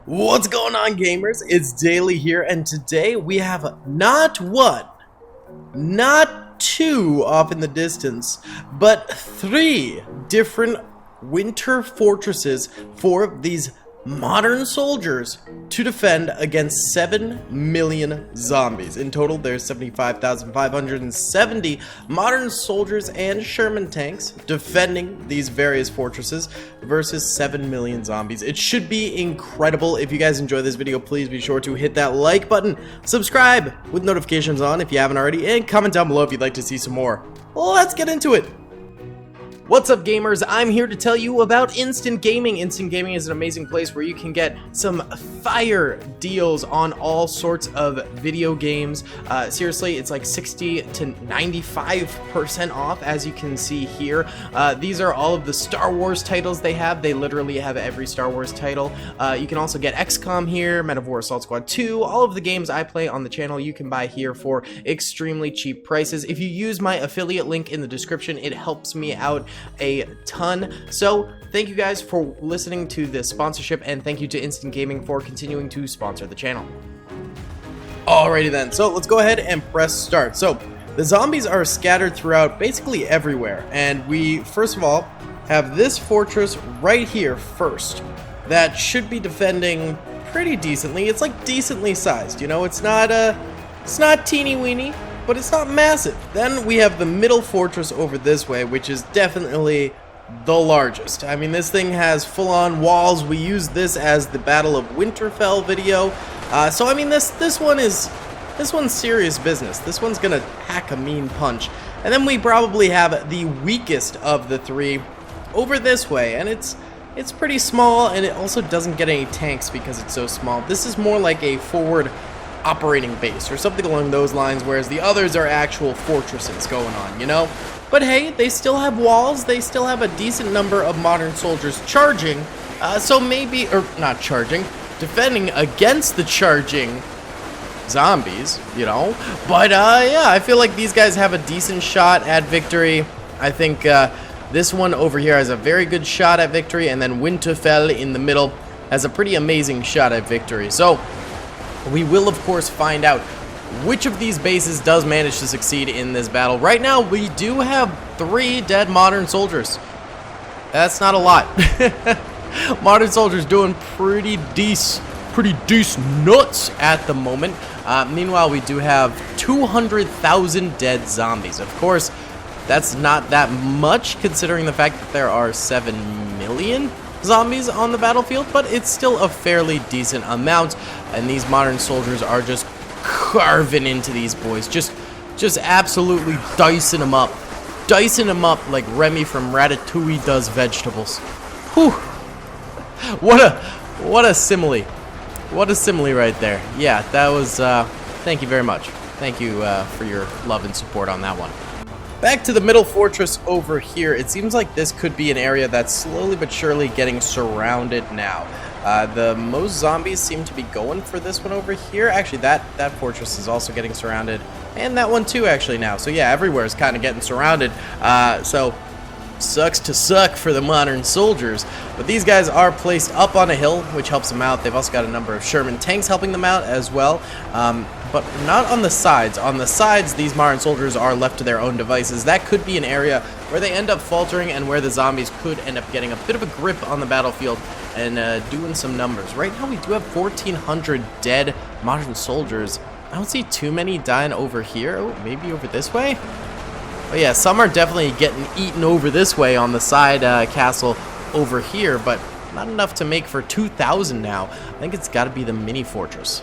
What's going on, gamers? It's Daily here, and today we have not one, not two off in the distance, but three different winter fortresses for these modern soldiers to defend against 7 million zombies. In total, there's 75,570 modern soldiers and Sherman tanks defending these various fortresses versus 7 million zombies. It should be incredible. If you guys enjoy this video, please be sure to hit that like button, subscribe with notifications on if you haven't already, and comment down below if you'd like to see some more. Let's get into it. What's up, gamers? I'm here to tell you about Instant Gaming. Instant Gaming is an amazing place where you can get some fire deals on all sorts of video games. Seriously, it's like 60 to 95% off, as you can see here. These are all of the Star Wars titles they have. They literally have every Star Wars title. You can also get XCOM here, Men of War Assault Squad 2. All of the games I play on the channel you can buy here for extremely cheap prices. If you use my affiliate link in the description, it helps me out a ton. So thank you guys for listening to this sponsorship, and thank you to Instant Gaming for continuing to sponsor the channel. Alrighty then, so let's go ahead and press start. So the zombies are scattered throughout basically everywhere, and we first of all have this fortress right here first that should be defending pretty decently. It's like decently sized, you know, it's not teeny weeny, but it's not massive. Then we have the middle fortress over this way, which is definitely the largest. I mean, this thing has full-on walls. We use this as the Battle of Winterfell video. So I mean, this one's serious business. This one's gonna pack a mean punch. And then we probably have the weakest of the three over this way, and it's pretty small, and it also doesn't get any tanks because it's so small. This is more like a forward operating base or something along those lines, whereas the others are actual fortresses going on, you know? But hey, they still have walls, they still have a decent number of modern soldiers charging, so maybe, or not charging, defending against the charging zombies, you know? But yeah, I feel like these guys have a decent shot at victory. I think this one over here has a very good shot at victory, and then Winterfell in the middle has a pretty amazing shot at victory. So we will, of course, find out which of these bases does manage to succeed in this battle. Right now, we do have 3 dead modern soldiers. That's not a lot. Modern soldiers doing pretty decent nuts at the moment. Meanwhile, we do have 200,000 dead zombies. Of course, that's not that much considering the fact that there are 7 million zombies on the battlefield, but it's still a fairly decent amount, and these modern soldiers are just carving into these boys, just absolutely dicing them up like Remy from Ratatouille does vegetables. Whew. What a simile right there. Yeah, that was thank you very much. Thank you for your love and support on that one. Back to the middle fortress over here. It seems like this could be an area that's slowly but surely getting surrounded now. The most zombies seem to be going for this one over here. Actually, that fortress is also getting surrounded, and that one too actually now. So yeah, everywhere is kind of getting surrounded. So sucks to suck for the modern soldiers, but these guys are placed up on a hill, which helps them out. They've also got a number of Sherman tanks helping them out as well, but not on the sides. On the sides, these modern soldiers are left to their own devices. That could be an area where they end up faltering and where the zombies could end up getting a bit of a grip on the battlefield and doing some numbers. Right now, we do have 1,400 dead modern soldiers. I don't see too many dying over here. Oh, maybe over this way? But yeah, some are definitely getting eaten over this way on the side castle over here, but not enough to make for 2,000 now. I think it's got to be the mini fortress.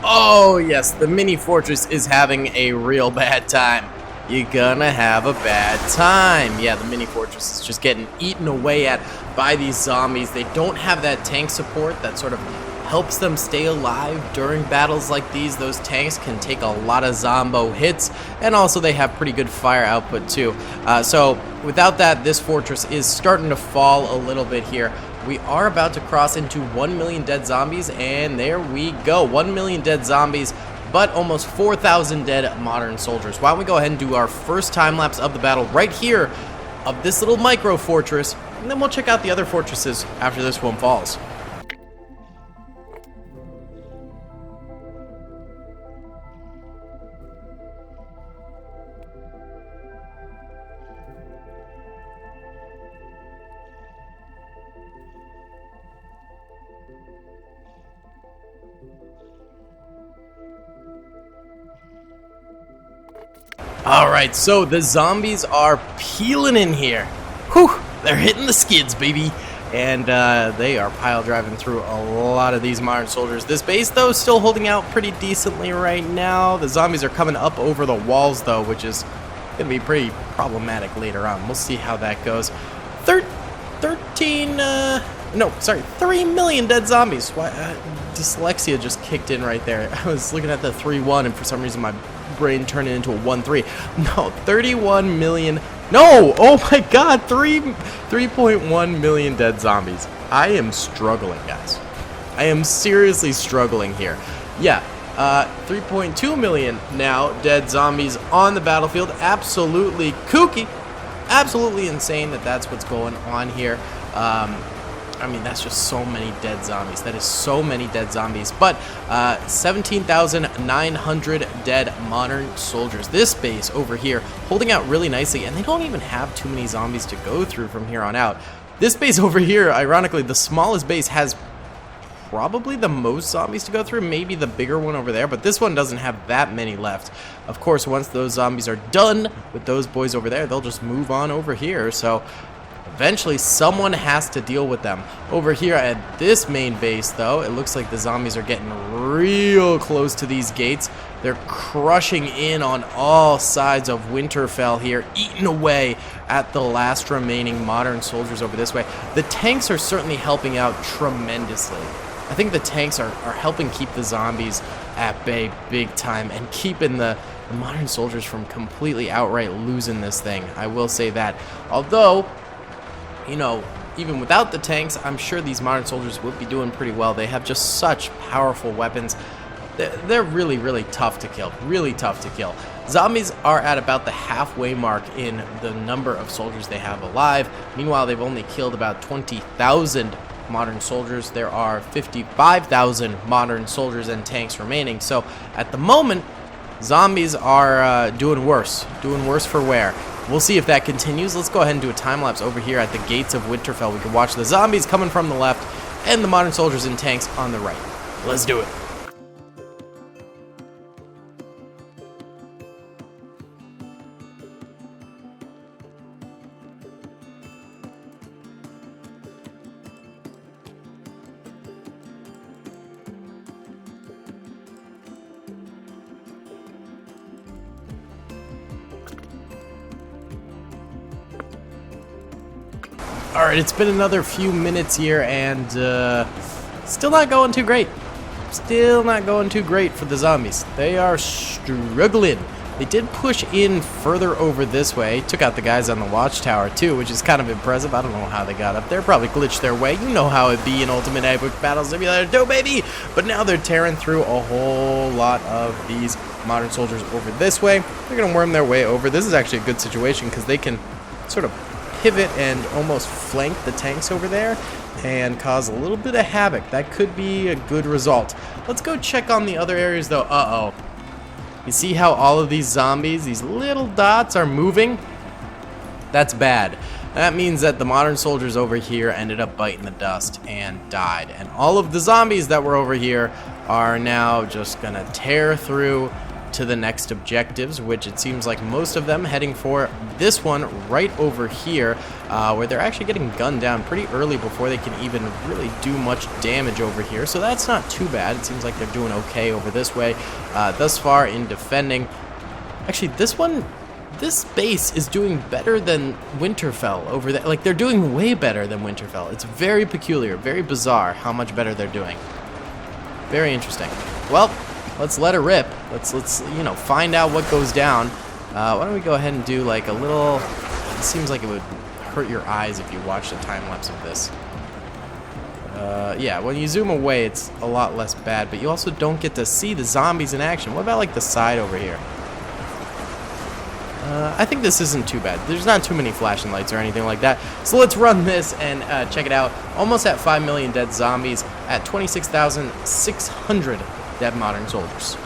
Oh yes, the mini fortress is having a real bad time. You're gonna have a bad time. Yeah, the mini fortress is just getting eaten away at by these zombies. They don't have that tank support that sort of helps them stay alive during battles like these. Those tanks can take a lot of zombo hits, and also they have pretty good fire output too. So without that, this fortress is starting to fall a little bit here. We are about to cross into 1 million dead zombies, and there we go. 1 million dead zombies, but almost 4,000 dead modern soldiers. Why don't we go ahead and do our first time lapse of the battle right here of this little micro fortress, and then we'll check out the other fortresses after this one falls. Alright, so the zombies are peeling in here. Whew, they're hitting the skids, baby. And they are pile driving through a lot of these modern soldiers. This base, though, is still holding out pretty decently right now. The zombies are coming up over the walls, though, which is going to be pretty problematic later on. We'll see how that goes. 3 million dead zombies. Why, dyslexia just kicked in right there. I was looking at the 3-1, and for some reason my brain turned it into a 1-3. No, 31 million. No! Oh my god, 3.1 million dead zombies. I am struggling, guys. I am seriously struggling here. Yeah, 3.2 million now dead zombies on the battlefield. Absolutely kooky. Absolutely insane that that's what's going on here. I mean, that's just so many dead zombies. That is so many dead zombies. But 17,900 dead modern soldiers. This base over here holding out really nicely, and they don't even have too many zombies to go through from here on out. This base over here, ironically, the smallest base has probably the most zombies to go through, maybe the bigger one over there, but this one doesn't have that many left. Of course, once those zombies are done with those boys over there, they'll just move on over here. So eventually, someone has to deal with them. Over here at this main base, though, it looks like the zombies are getting real close to these gates. They're crushing in on all sides of Winterfell here, eating away at the last remaining modern soldiers over this way. The tanks are certainly helping out tremendously. I think the tanks are helping keep the zombies at bay big time and keeping the modern soldiers from completely outright losing this thing. I will say that. Although, you know, even without the tanks, I'm sure these modern soldiers would be doing pretty well. They have just such powerful weapons. They're really, really tough to kill. Really tough to kill. Zombies are at about the halfway mark in the number of soldiers they have alive. Meanwhile, they've only killed about 20,000 modern soldiers. There are 55,000 modern soldiers and tanks remaining. So at the moment, zombies are doing worse. Doing worse for wear. We'll see if that continues. Let's go ahead and do a time lapse over here at the gates of Winterfell. We can watch the zombies coming from the left and the modern soldiers and tanks on the right. Let's do it. Alright, it's been another few minutes here, and still not going too great. Still not going too great for the zombies. They are struggling. They did push in further over this way. Took out the guys on the watchtower too, which is kind of impressive. I don't know how they got up there. Probably glitched their way. You know how it be in Ultimate Epic Battle Simulator 2, baby! But now they're tearing through a whole lot of these modern soldiers over this way. They're going to worm their way over. This is actually a good situation because they can sort of pivot and almost flank the tanks over there and cause a little bit of havoc. That could be a good result. Let's go check on the other areas though. Uh-oh. You see how all of these zombies, these little dots are moving? That's bad. That means that the modern soldiers over here ended up biting the dust and died. And all of the zombies that were over here are now just gonna tear through to the next objectives, which it seems like most of them heading for this one right over here, where they're actually getting gunned down pretty early before they can even really do much damage over here. So that's not too bad. It seems like they're doing okay over this way thus far in defending. Actually, this base is doing better than Winterfell over there. Like, they're doing way better than Winterfell. It's very peculiar, very bizarre how much better they're doing. Very interesting. Well, let's let her rip. Let's you know, find out what goes down. Why don't we go ahead and do like a little... It seems like it would hurt your eyes if you watched a time lapse of this. Yeah, when you zoom away, it's a lot less bad, but you also don't get to see the zombies in action. What about like the side over here? I think this isn't too bad. There's not too many flashing lights or anything like that. So let's run this and check it out. Almost at 5 million dead zombies at 26,600 dead modern soldiers.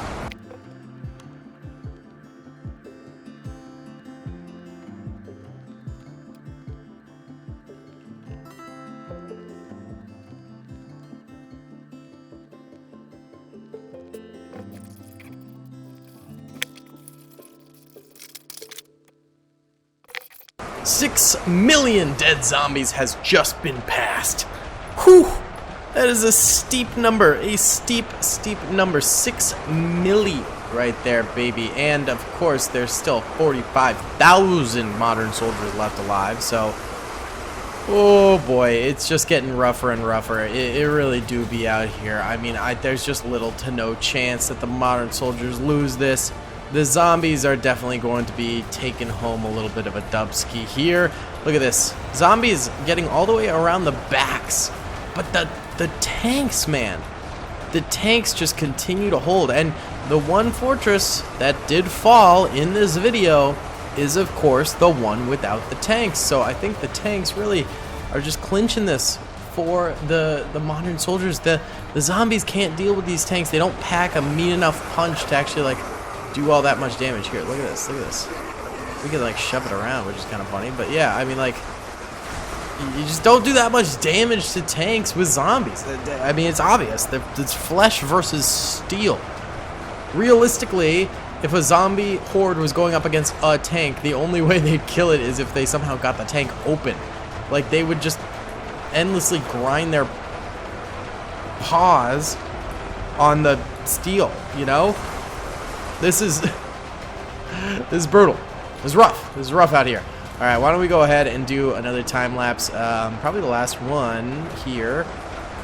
6 million dead zombies has just been passed. Whew! That is a steep number. A steep number. 6 million right there, baby. And, of course, there's still 45,000 modern soldiers left alive, so... Oh boy, it's just getting rougher and rougher. It really do be out here. I mean, there's just little to no chance that the modern soldiers lose this. The zombies are definitely going to be taking home a little bit of a dubski here. Look at this. Zombies getting all the way around the backs. But the tanks, man. The tanks just continue to hold. And the one fortress that did fall in this video is, of course, the one without the tanks. So I think the tanks really are just clinching this for the modern soldiers. The zombies can't deal with these tanks. They don't pack a mean enough punch to actually, like, do all that much damage. Here, look at this, look at this. We could, like, shove it around, which is kind of funny. But yeah, I mean, like, you just don't do that much damage to tanks with zombies. I mean, it's obvious. It's flesh versus steel. Realistically, if a zombie horde was going up against a tank, the only way they'd kill it is if they somehow got the tank open. Like, they would just endlessly grind their paws on the steel, you know? This is brutal. This is rough. This is rough out here. All right, why don't we go ahead and do another time lapse, probably the last one here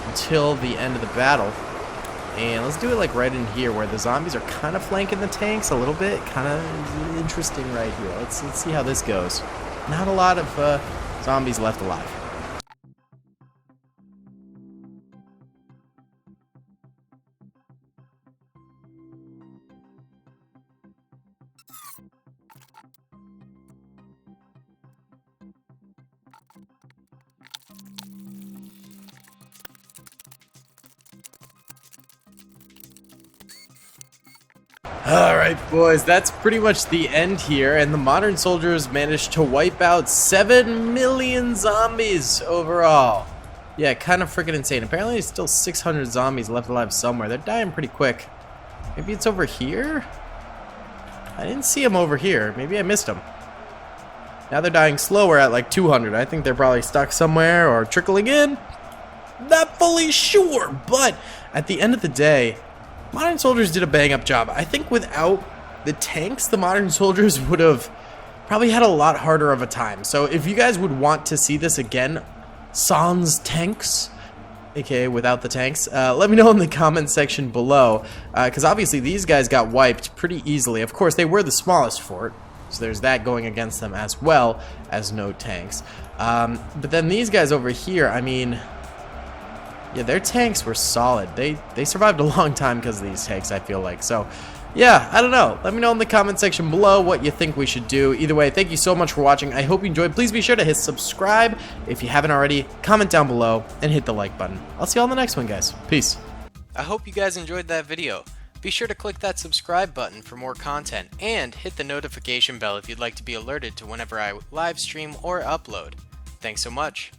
until the end of the battle. And let's do it like right in here where the zombies are kind of flanking the tanks a little bit. Kind of interesting right here. Let's see how this goes. Not a lot of zombies left alive. Alright boys, that's pretty much the end here, and the modern soldiers managed to wipe out 7 million zombies overall. Yeah, kind of freaking insane. Apparently there's still 600 zombies left alive somewhere. They're dying pretty quick. Maybe it's over here? I didn't see them over here. Maybe I missed them. Now they're dying slower at like 200. I think they're probably stuck somewhere or trickling in. Not fully sure, but at the end of the day, modern soldiers did a bang-up job. I think without the tanks, the modern soldiers would have probably had a lot harder of a time. So if you guys would want to see this again, sans tanks, aka without the tanks, let me know in the comment section below. Because obviously these guys got wiped pretty easily. Of course, they were the smallest fort, so there's that going against them as well as no tanks. But then these guys over here, I mean... yeah, their tanks were solid. They survived a long time because of these tanks, I feel like. So, yeah, I don't know. Let me know in the comment section below what you think we should do. Either way, thank you so much for watching. I hope you enjoyed. Please be sure to hit subscribe if you haven't already. Comment down below and hit the like button. I'll see you all in the next one, guys. Peace. I hope you guys enjoyed that video. Be sure to click that subscribe button for more content and hit the notification bell if you'd like to be alerted to whenever I live stream or upload. Thanks so much.